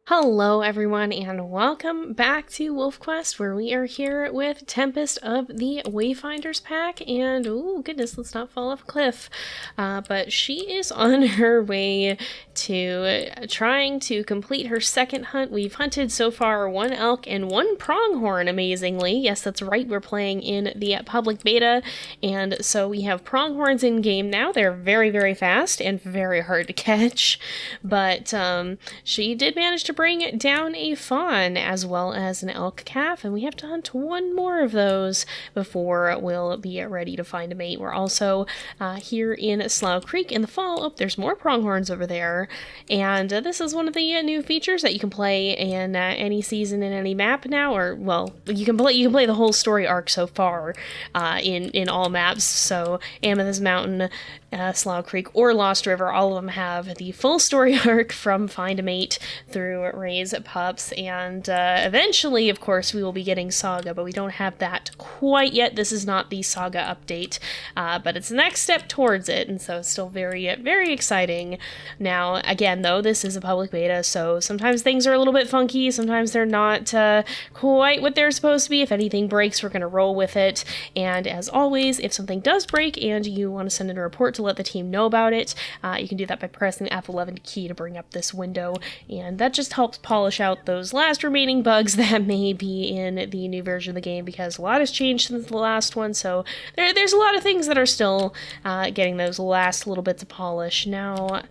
Hello everyone and welcome back to WolfQuest, where we are here with Tempest of the Wayfinders pack, and oh goodness, let's not fall off a cliff. But she is on her way to trying to complete her second hunt. We've hunted so far one elk and one pronghorn, amazingly. Yes, that's right, we're playing in the public beta, and so we have pronghorns in game now. They're very, very fast and very hard to catch, but she did manage to bring down a fawn as well as an elk calf, and we have to hunt one more of those before we'll be ready to find a mate. We're also here in Slough Creek in the fall. Oh, there's more pronghorns over there, and this is one of the new features that you can play in any season in any map now, or well, you can play the whole story arc so far in all maps. So Amethyst Mountain, Slough Creek, or Lost River, all of them have the full story arc from find a mate through raise pups, and eventually, of course, we will be getting Saga, but we don't have that quite yet. This is not the Saga update, but it's the next step towards it, and so it's still very, very exciting. Now, again, though, this is a public beta, so sometimes things are a little bit funky, sometimes they're not quite what they're supposed to be. If anything breaks, we're going to roll with it, and as always, if something does break and you want to send in a report to let the team know about it, you can do that by pressing the F11 key to bring up this window, and that just helps polish out those last remaining bugs that may be in the new version of the game, because a lot has changed since the last one, so there's a lot of things that are still getting those last little bits of polish. Now,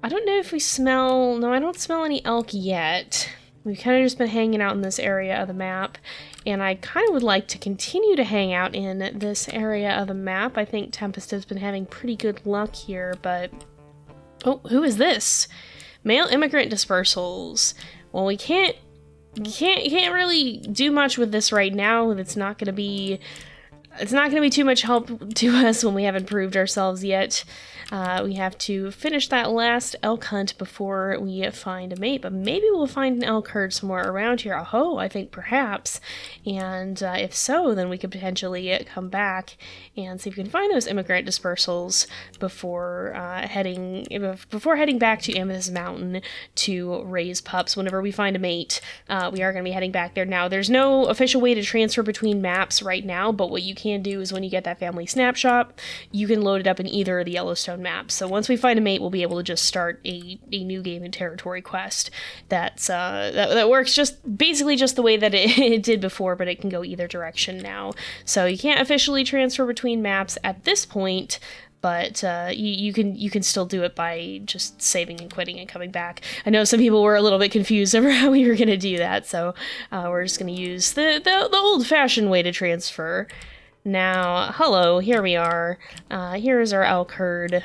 I don't know if we smell... No, I don't smell any elk yet. We've kind of just been hanging out in this area of the map, and I kind of would like to continue to hang out in this area of the map. I think Tempest has been having pretty good luck here, but... Oh, who is this? Male immigrant dispersals. Well, we can't really do much with this right now. It's not going to be too much help to us when we haven't proved ourselves yet. We have to finish that last elk hunt before we find a mate, but maybe we'll find an elk herd somewhere around here. Oh, I think perhaps. And if so, then we could potentially come back and see if we can find those immigrant dispersals before heading back to Amethyst Mountain to raise pups. Whenever we find a mate, we are going to be heading back there. Now, there's no official way to transfer between maps right now, but what you can do is when you get that family snapshot, you can load it up in either of the Yellowstone maps. So once we find a mate, we'll be able to just start a new game and territory quest that works just basically just the way that it did before, but it can go either direction now. So you can't officially transfer between maps at this point, but you can still do it by just saving and quitting and coming back. I know some people were a little bit confused over how we were going to do that, so we're just going to use the old-fashioned way to transfer. Now, hello, here we are. Here is our elk herd.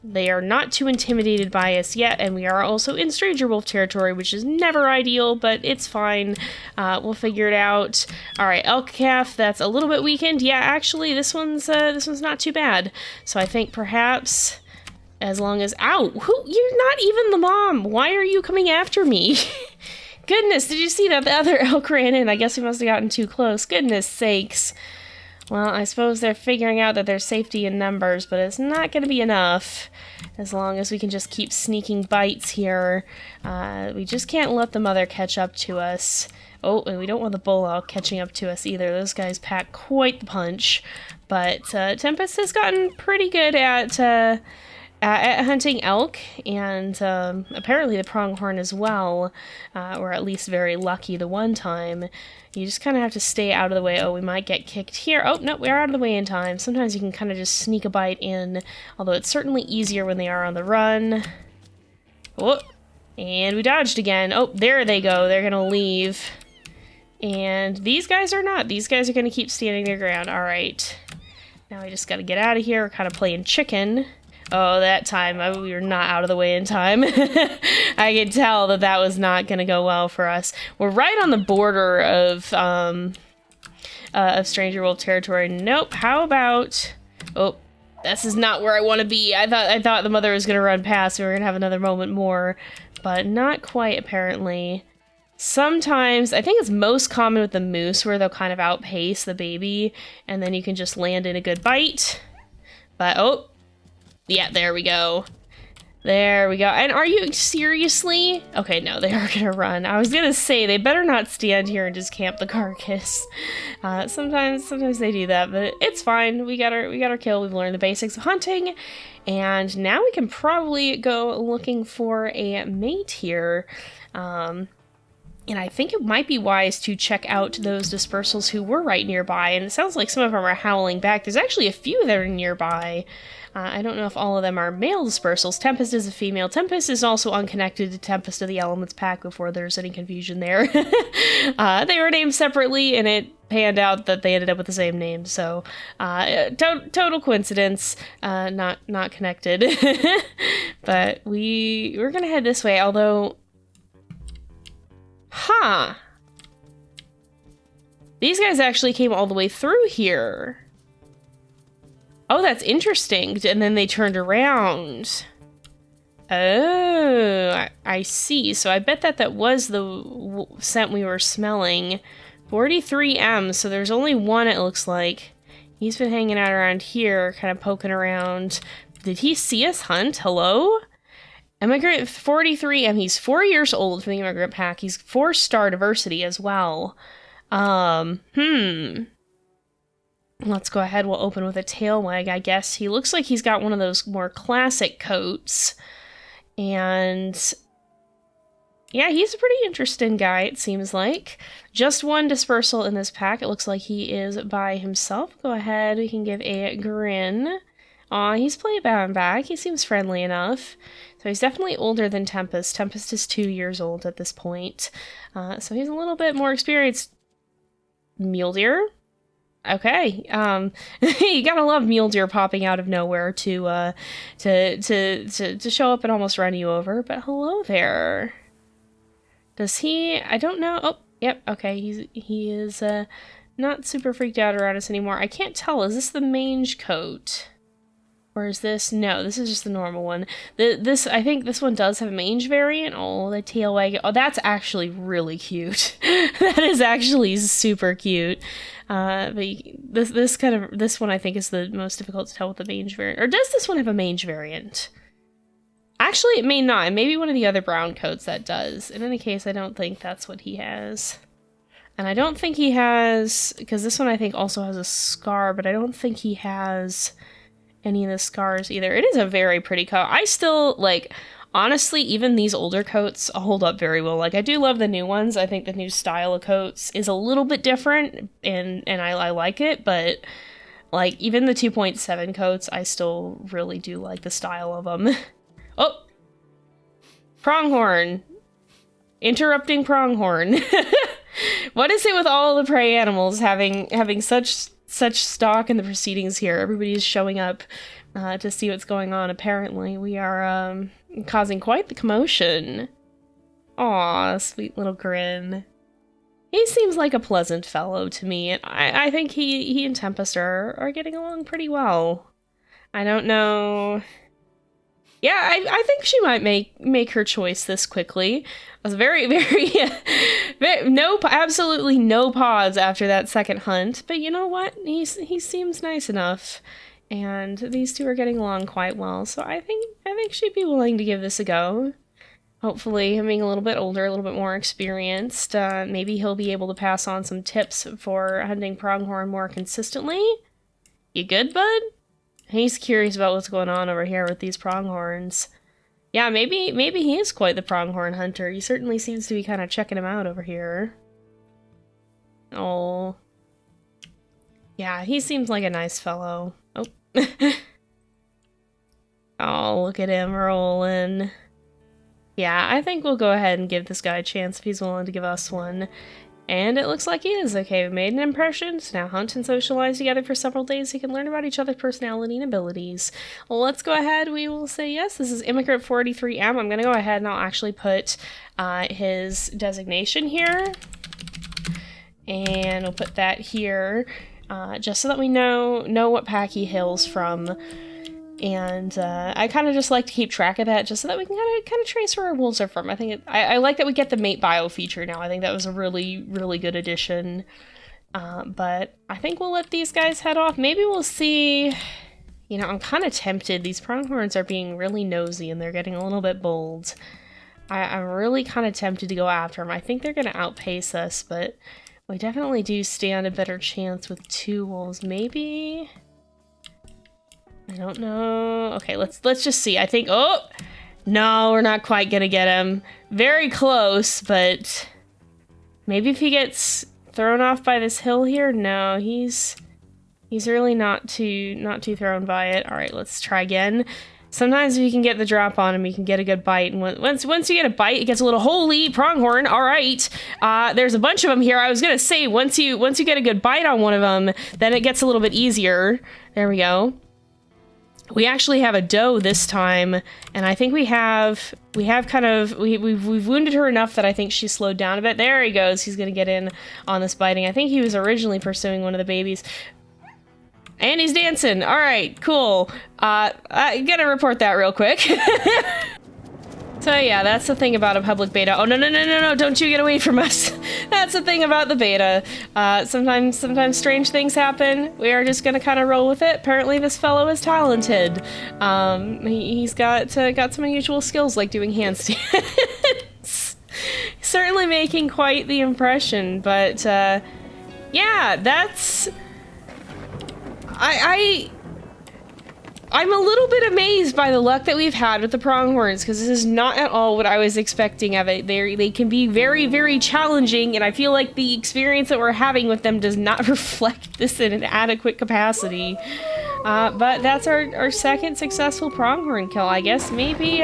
They are not too intimidated by us yet, and we are also in Stranger Wolf territory, which is never ideal, but it's fine. We'll figure it out. Alright, elk calf, that's a little bit weakened. Yeah, actually, this one's not too bad. So I think perhaps, as long as... Ow! You're not even the mom! Why are you coming after me? Goodness, did you see that the other elk ran in? I guess we must have gotten too close. Goodness sakes. Well, I suppose they're figuring out that there's safety in numbers, but it's not going to be enough as long as we can just keep sneaking bites here. We just can't let the mother catch up to us. Oh, and we don't want the bull elk catching up to us either. Those guys pack quite the punch. But Tempest has gotten pretty good at hunting elk, and apparently the pronghorn as well, or at least very lucky the one time. You just kind of have to stay out of the way. Oh, we might get kicked here. Oh, no, we are out of the way in time. Sometimes you can kind of just sneak a bite in, although it's certainly easier when they are on the run. Oh, and we dodged again. Oh, there they go. They're going to leave. And these guys are not. These guys are going to keep standing their ground. All right. Now we just got to get out of here. We're kind of playing chicken. Oh, that time, we were not out of the way in time. I could tell that was not going to go well for us. We're right on the border of Stranger Wolf territory. Nope, how about... Oh, this is not where I want to be. I thought the mother was going to run past. We were going to have another moment more, but not quite, apparently. Sometimes, I think it's most common with the moose, where they'll kind of outpace the baby, and then you can just land in a good bite. But, oh... Yeah, there we go. There we go. And are you seriously? Okay, no, they are gonna run. I was gonna say they better not stand here and just camp the carcass. Sometimes they do that, but it's fine. We got our kill. We've learned the basics of hunting, and now we can probably go looking for a mate here. And I think it might be wise to check out those dispersals who were right nearby, and it sounds like some of them are howling back. There's actually a few that are nearby. I don't know if all of them are male dispersals. Tempest is a female. Tempest is also unconnected to Tempest of the Elements pack before there's any confusion there. They were named separately, and it panned out that they ended up with the same name, so total coincidence, not connected. But we're gonna head this way, although... Huh. These guys actually came all the way through here. Oh, that's interesting. And then they turned around. Oh, I see. So I bet that was the scent we were smelling. 43M, so there's only one, it looks like. He's been hanging out around here, kind of poking around. Did he see us hunt? Hello? Immigrant 43M, he's 4 years old from the immigrant pack. He's 4-star diversity as well. Let's go ahead, we'll open with a tail wag, I guess. He looks like he's got one of those more classic coats. And yeah, he's a pretty interesting guy, it seems like. Just one dispersal in this pack. It looks like he is by himself. Go ahead, we can give a grin. Aw, he's playbound back. He seems friendly enough. So he's definitely older than Tempest. Tempest is 2 years old at this point. So he's a little bit more experienced. Mule deer? Okay. You gotta love mule deer popping out of nowhere to show up and almost run you over. But hello there. Does he? I don't know. Oh, yep. Okay. He is not super freaked out around us anymore. I can't tell. Is this the mange coat? Or is this? No, this is just the normal one. I think this one does have a mange variant. Oh, the tail wagging. Oh, that's actually really cute. That is actually super cute. But this one I think is the most difficult to tell with the mange variant. Or does this one have a mange variant? Actually, it may not. It may be one of the other brown coats that does. In any case, I don't think that's what he has. And I don't think he has, because this one I think also has a scar, but I don't think he has any of the scars either. It is a very pretty coat. I still, like, honestly, even these older coats hold up very well. Like, I do love the new ones. I think the new style of coats is a little bit different, and I like it, but, like, even the 2.7 coats, I still really do like the style of them. Oh! Pronghorn! Interrupting Pronghorn. What is it with all the prey animals having such stock in the proceedings here? Everybody is showing up to see what's going on. Apparently, we are causing quite the commotion. Aw, sweet little grin. He seems like a pleasant fellow to me, and I think he and Tempest are getting along pretty well. I don't know. Yeah, I think she might make her choice this quickly. I was very, absolutely no pause after that second hunt. But you know what? He seems nice enough, and these two are getting along quite well. So I think she'd be willing to give this a go. Hopefully, him being a little bit older, a little bit more experienced, maybe he'll be able to pass on some tips for hunting pronghorn more consistently. You good, bud? He's curious about what's going on over here with these pronghorns. Yeah, maybe he is quite the pronghorn hunter. He certainly seems to be kind of checking him out over here. Oh. Yeah, he seems like a nice fellow. Oh. Oh, look at him rolling. Yeah, I think we'll go ahead and give this guy a chance if he's willing to give us one. And it looks like he is. Okay, we made an impression, so now hunt and socialize together for several days so you can learn about each other's personality and abilities. Well, let's go ahead. We will say yes. This is Immigrant 43M. I'm going to go ahead and I'll actually put his designation here. And we'll put that here just so that we know what pack he hails from. And I kind of just like to keep track of that just so that we can kind of trace where our wolves are from. I think I like that we get the mate bio feature now. I think that was a really, really good addition. But I think we'll let these guys head off. Maybe we'll see... You know, I'm kind of tempted. These pronghorns are being really nosy and they're getting a little bit bold. I'm really kind of tempted to go after them. I think they're going to outpace us, but we definitely do stand a better chance with 2 wolves. Maybe? I don't know. Okay, let's just see. I think, oh! No, we're not quite going to get him. Very close, but maybe if he gets thrown off by this hill here? No, he's really not too thrown by it. All right, let's try again. Sometimes if you can get the drop on him, you can get a good bite. And once you get a bite, it gets a little holy pronghorn. All right, there's a bunch of them here. I was gonna say once you get a good bite on one of them, then it gets a little bit easier. There we go. We actually have a doe this time, and I think we've wounded her enough that I think she's slowed down a bit. There he goes. He's gonna get in on this biting. I think he was originally pursuing one of the babies. And he's dancing. All right, cool. I gotta report that real quick. So yeah, that's the thing about a public beta. Oh, no, don't you get away from us. That's the thing about the beta. Sometimes strange things happen. We are just gonna kind of roll with it. Apparently this fellow is talented. He's got some unusual skills like doing handstands. Certainly making quite the impression, but yeah, that's... I'm a little bit amazed by the luck that we've had with the pronghorns, because this is not at all what I was expecting of it. They can be very, very challenging, and I feel like the experience that we're having with them does not reflect this in an adequate capacity. But that's our second successful pronghorn kill. I guess maybe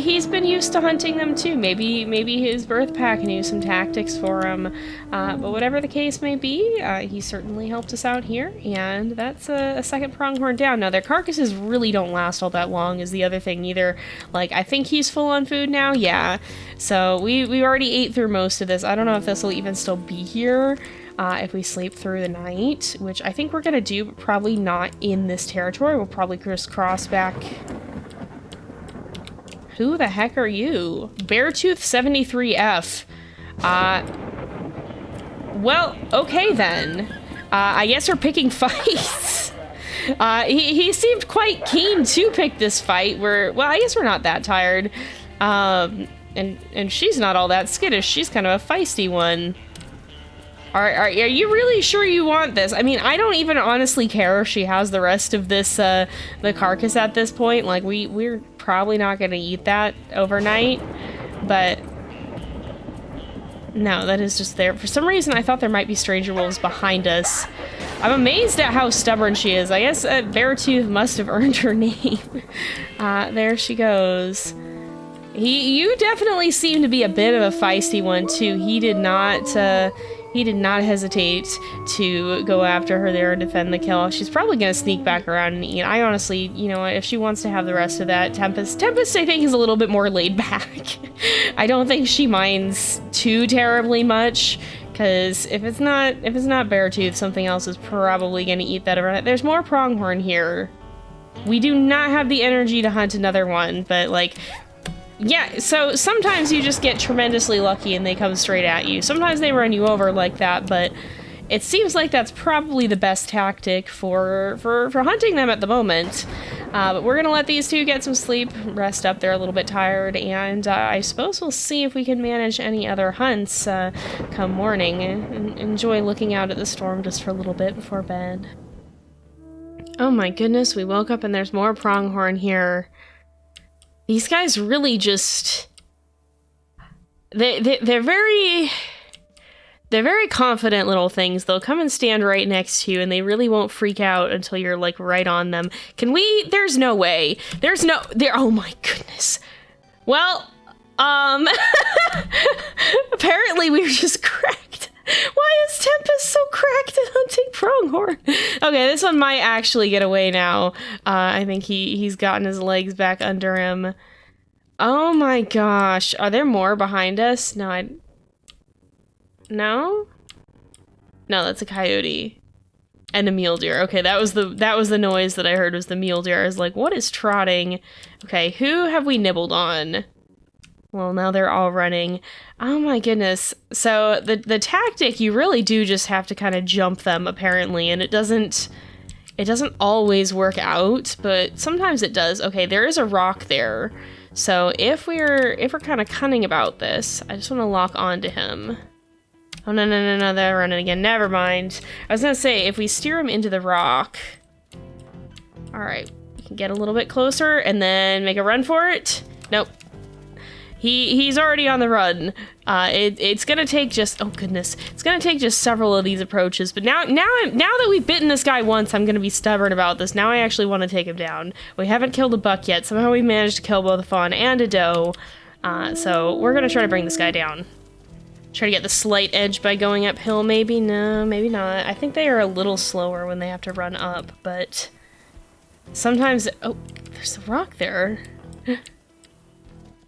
he's been used to hunting them too. Maybe his birth pack knew some tactics for him. But whatever the case may be, he certainly helped us out here, and that's a second pronghorn down. Now their carcasses really don't last all that long is the other thing either. Like, I think he's full on food now, yeah. So we already ate through most of this. I don't know if this will even still be here. If we sleep through the night, which I think we're gonna do, but probably not in this territory. We'll probably just cross back. Who the heck are you? Beartooth 73F. Well, okay then. I guess we're picking fights. He seemed quite keen to pick this fight. Well, I guess we're not that tired. And she's not all that skittish. She's kind of a feisty one. Are you really sure you want this? I mean, I don't even honestly care if she has the rest of this, the carcass at this point. Like, we're probably not gonna eat that overnight, but no, that is just there. For some reason, I thought there might be stranger wolves behind us. I'm amazed at how stubborn she is. I guess Beartooth must have earned her name. There she goes. You definitely seem to be a bit of a feisty one, too. He did not hesitate to go after her there and defend the kill. She's probably gonna sneak back around and eat. I honestly, you know, if she wants to have the rest of that, Tempest I think is a little bit more laid back. I don't think she minds too terribly much, because if it's not Beartooth, something else is probably gonna eat that overnight. There's more pronghorn here. We do not have the energy to hunt another one, but like, yeah, so sometimes you just get tremendously lucky and they come straight at you. Sometimes they run you over like that, but it seems like that's probably the best tactic for hunting them at the moment. But we're gonna let these two get some sleep, rest up. They're a little bit tired, and I suppose we'll see if we can manage any other hunts come morning. And enjoy looking out at the storm just for a little bit before bed. Oh my goodness, we woke up and there's more pronghorn here. These guys really just... They're very confident little things. They'll come and stand right next to you, and they really won't freak out until you're, like, right on them. Can we? There's no way. There's no... Oh my goodness. Well, apparently we were just cracked. Why is Tempest so cracked at hunting pronghorn? Okay, this one might actually get away now. I think he's gotten his legs back under him. Oh my gosh. Are there more behind us? No, No? No, that's a coyote. And a mule deer. Okay, that was the noise that I heard, was the mule deer. I was like, what is trotting? Okay, who have we nibbled on? Well, now they're all running. Oh my goodness. So the tactic, you really do just have to kind of jump them, apparently, and it doesn't It doesn't always work out, but sometimes it does. Okay, there is a rock there. So if we're kind of cunning about this, I just want to lock onto him. Oh, no, they're running again. Never mind. I was gonna say, if we steer him into the rock... Alright, we can get a little bit closer and then make a run for it. Nope. He's already on the run. It's gonna take just... Oh, goodness. It's gonna take just several of these approaches, but now that we've bitten this guy once, I'm gonna be stubborn about this. Now I actually want to take him down. We haven't killed a buck yet. Somehow we managed to kill both a fawn and a doe. So we're gonna try to bring this guy down. Try to get the slight edge by going uphill, maybe? No, maybe not. I think they are a little slower when they have to run up, but... Sometimes... Oh, there's a rock there.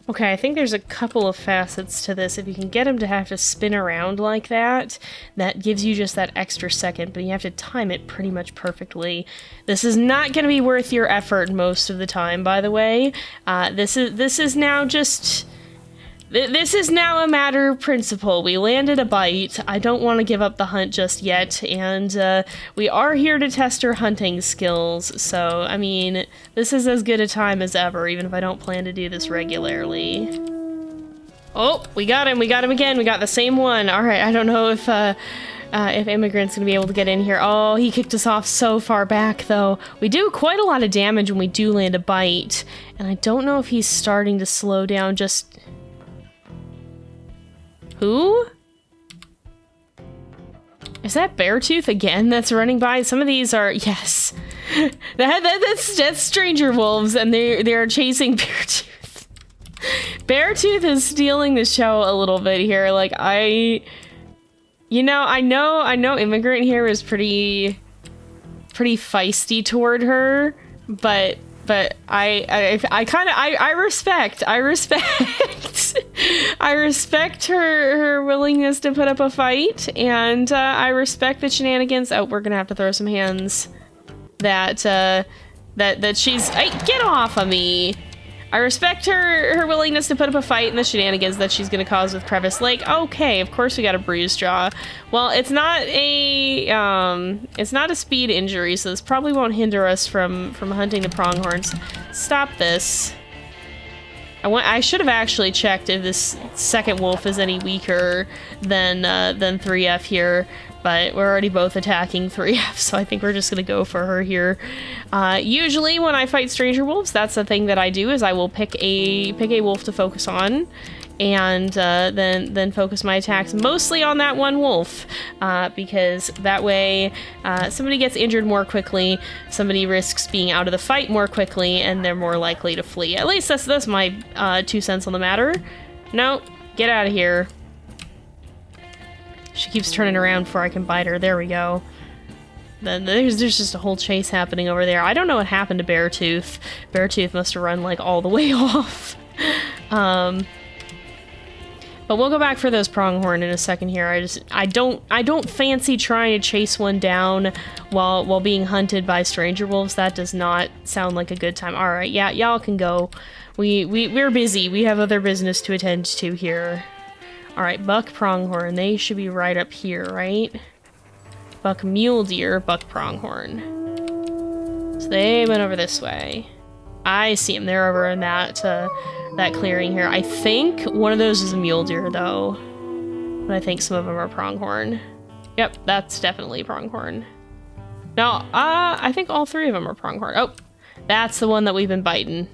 Okay, I think there's a couple of facets to this. If you can get him to have to spin around like that, that gives you just that extra second, but you have to time it pretty much perfectly. This is not going to be worth your effort most of the time, by the way. This is now just... This is now a matter of principle. We landed a bite. I don't want to give up the hunt just yet, and we are here to test her hunting skills, so, I mean, this is as good a time as ever, even if I don't plan to do this regularly. Oh, we got him again. We got the same one. Alright, I don't know if Immigrant's gonna be able to get in here. Oh, he kicked us off so far back, though. We do quite a lot of damage when we do land a bite, and I don't know if he's starting to slow down just... Who? Is that Beartooth again that's running by? Some of these are... Yes. That's Stranger Wolves, and they're chasing Beartooth. Beartooth is stealing the show a little bit here. Like, You know, I know Immigrant here is pretty feisty toward her, but I respect I respect her willingness to put up a fight, and I respect the shenanigans. Oh, we're gonna have to throw some hands. That she's... Hey, get off of me! I respect her willingness to put up a fight and the shenanigans that she's gonna cause with Crevice Lake. Okay, of course we got a bruised jaw. Well, it's not a speed injury, so this probably won't hinder us from hunting the pronghorns. Stop this. I should have actually checked if this second wolf is any weaker than 3F here, but we're already both attacking 3F, so I think we're just gonna go for her here. Usually when I fight stranger wolves, that's the thing that I do, is I will pick a wolf to focus on, and then focus my attacks mostly on that one wolf, because that way somebody gets injured more quickly, somebody risks being out of the fight more quickly, and they're more likely to flee. At least that's my 2 cents on the matter. No, get out of here. She keeps turning around before I can bite her. There we go. Then there's just a whole chase happening over there. I don't know what happened to Beartooth. Beartooth must have run like all the way off. But we'll go back for those pronghorn in a second here. I don't fancy trying to chase one down while being hunted by stranger wolves. That does not sound like a good time. All right, yeah, y'all can go. We're busy. We have other business to attend to here. All right, buck pronghorn. They should be right up here, right? Buck mule deer, buck pronghorn. So they went over this way. I see them. They're over in that clearing here. I think one of those is a mule deer, though. But I think some of them are pronghorn. Yep, that's definitely pronghorn. No, I think all 3 of them are pronghorn. Oh, that's the one that we've been biting.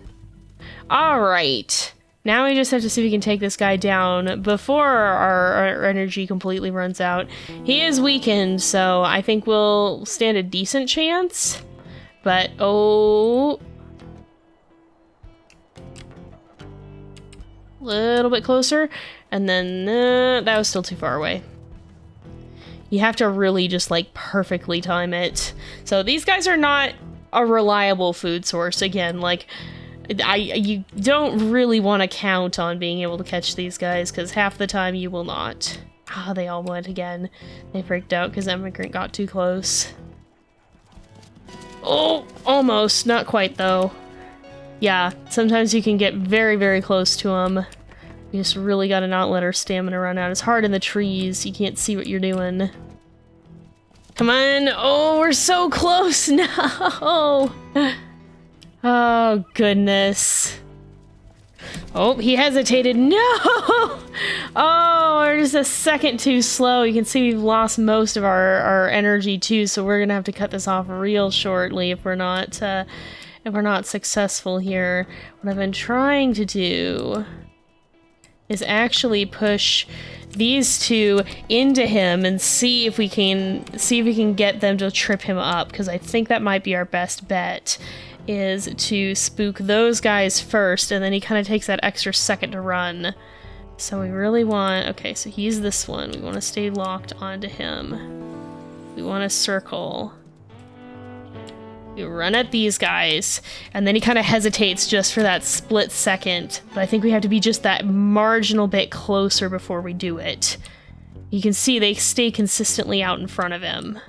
All right. Now we just have to see if we can take this guy down before our energy completely runs out. He is weakened, so I think we'll stand a decent chance. But, oh... little bit closer, and then that was still too far away. You have to really just like perfectly time it. So these guys are not a reliable food source. Again, like you don't really want to count on being able to catch these guys, because half the time you will not. Ah, they all went again. They freaked out because Immigrant got too close. Oh, almost. Not quite, though. Yeah, sometimes you can get very, very close to them. You just really gotta not let her stamina run out. It's hard in the trees. You can't see what you're doing. Come on. Oh, we're so close. No. Oh, goodness. Oh, he hesitated. No! Oh, we're just a second too slow. You can see we've lost most of our energy too, so we're gonna have to cut this off real shortly if we're not successful here. What I've been trying to do is actually push these two into him and see if we can get them to trip him up, because I think that might be our best bet, is to spook those guys first, and then he kind of takes that extra second to run. So we really want... Okay, so he's this one. We want to stay locked onto him. We want to circle. We run at these guys, and then he kind of hesitates just for that split second, but I think we have to be just that marginal bit closer before we do it. You can see they stay consistently out in front of him.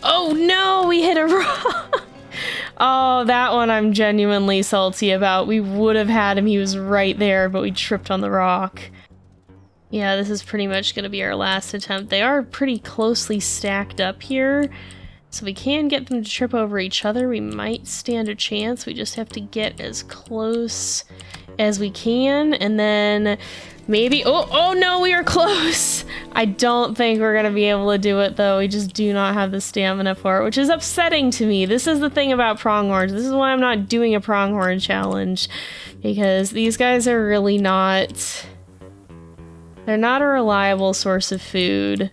Oh no, we hit a rock! Oh, that one I'm genuinely salty about. We would have had him, he was right there, but we tripped on the rock. Yeah, this is pretty much gonna be our last attempt. They are pretty closely stacked up here, so we can get them to trip over each other. We might stand a chance. We just have to get as close as we can, and then maybe... Oh no, we are close! I don't think we're gonna be able to do it, though. We just do not have the stamina for it, which is upsetting to me. This is the thing about pronghorns. This is why I'm not doing a pronghorn challenge, because these guys are really not... They're not a reliable source of food.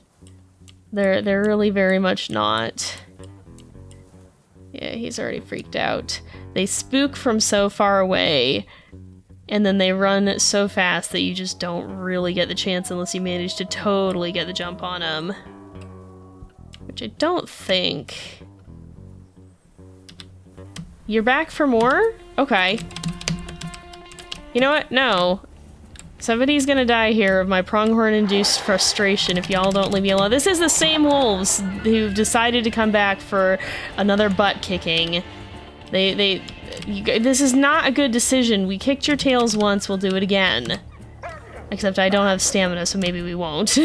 They're really very much not. Yeah, he's already freaked out. They spook from so far away, and then they run so fast that you just don't really get the chance unless you manage to totally get the jump on them. Which I don't think... You're back for more? Okay. You know what? No. Somebody's gonna die here of my pronghorn-induced frustration if y'all don't leave me alone. This is the same wolves who've decided to come back for another butt-kicking. This is not a good decision. We kicked your tails once, we'll do it again. Except I don't have stamina, so maybe we won't.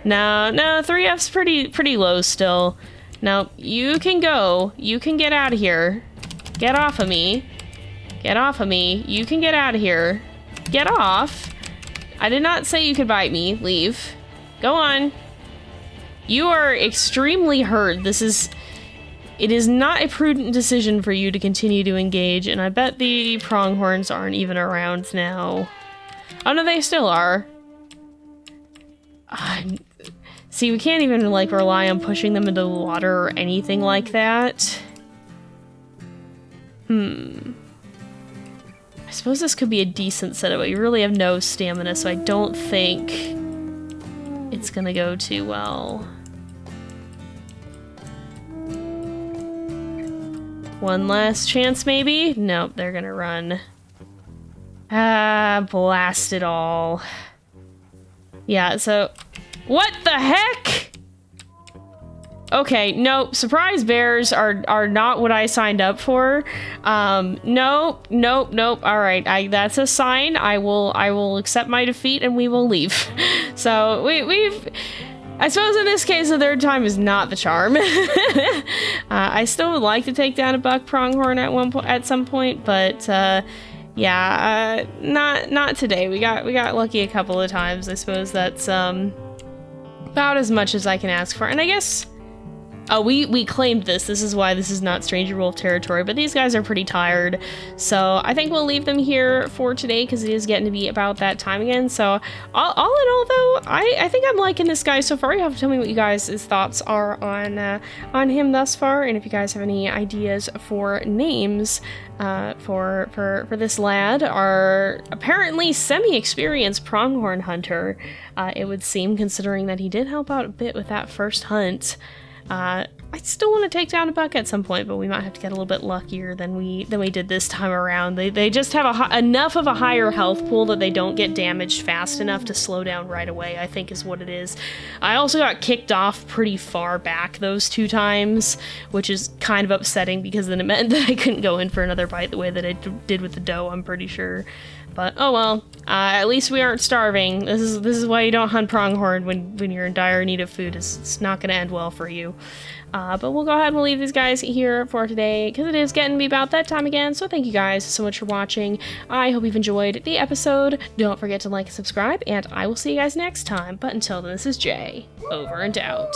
No, 3F's pretty low still. Now, you can go. You can get out of here. Get off of me. Get off of me. You can get out of here. Get off. I did not say you could bite me. Leave. Go on. You are extremely hurt. It is not a prudent decision for you to continue to engage, and I bet the pronghorns aren't even around now. Oh no, they still are. See, we can't even, like, rely on pushing them into the water or anything like that. I suppose this could be a decent setup, but you really have no stamina, so I don't think it's gonna go too well. One last chance, maybe? Nope, they're gonna run. Ah, blast it all. Yeah, so... What the heck?! Okay, nope, surprise bears are not what I signed up for. Nope. Alright, that's a sign. I will accept my defeat and we will leave. So, we've... I suppose in this case, the third time is not the charm. I still would like to take down a buck pronghorn at some point, but yeah, not today. We got lucky a couple of times. I suppose that's about as much as I can ask for. And I guess we claimed this. This is why this is not Stranger Wolf territory, but these guys are pretty tired. So I think we'll leave them here for today because it is getting to be about that time again. So all in all, though, I think I'm liking this guy so far. You have to tell me what you guys' thoughts are on him thus far, and if you guys have any ideas for names for this lad, our apparently semi-experienced pronghorn hunter, it would seem, considering that he did help out a bit with that first hunt. I still want to take down a buck at some point, but we might have to get a little bit luckier than we did this time around. They just have enough of a higher health pool that they don't get damaged fast enough to slow down right away, I think is what it is. I also got kicked off pretty far back those 2 times, which is kind of upsetting because then it meant that I couldn't go in for another bite the way that I did with the doe, I'm pretty sure. But oh well, at least we aren't starving. This is why you don't hunt pronghorn when you're in dire need of food. It's not going to end well for you. But we'll go ahead and we'll leave these guys here for today, because it is getting to be about that time again. So thank you guys so much for watching. I hope you've enjoyed the episode. Don't forget to like and subscribe, and I will see you guys next time. But until then, this is Jay, over and out.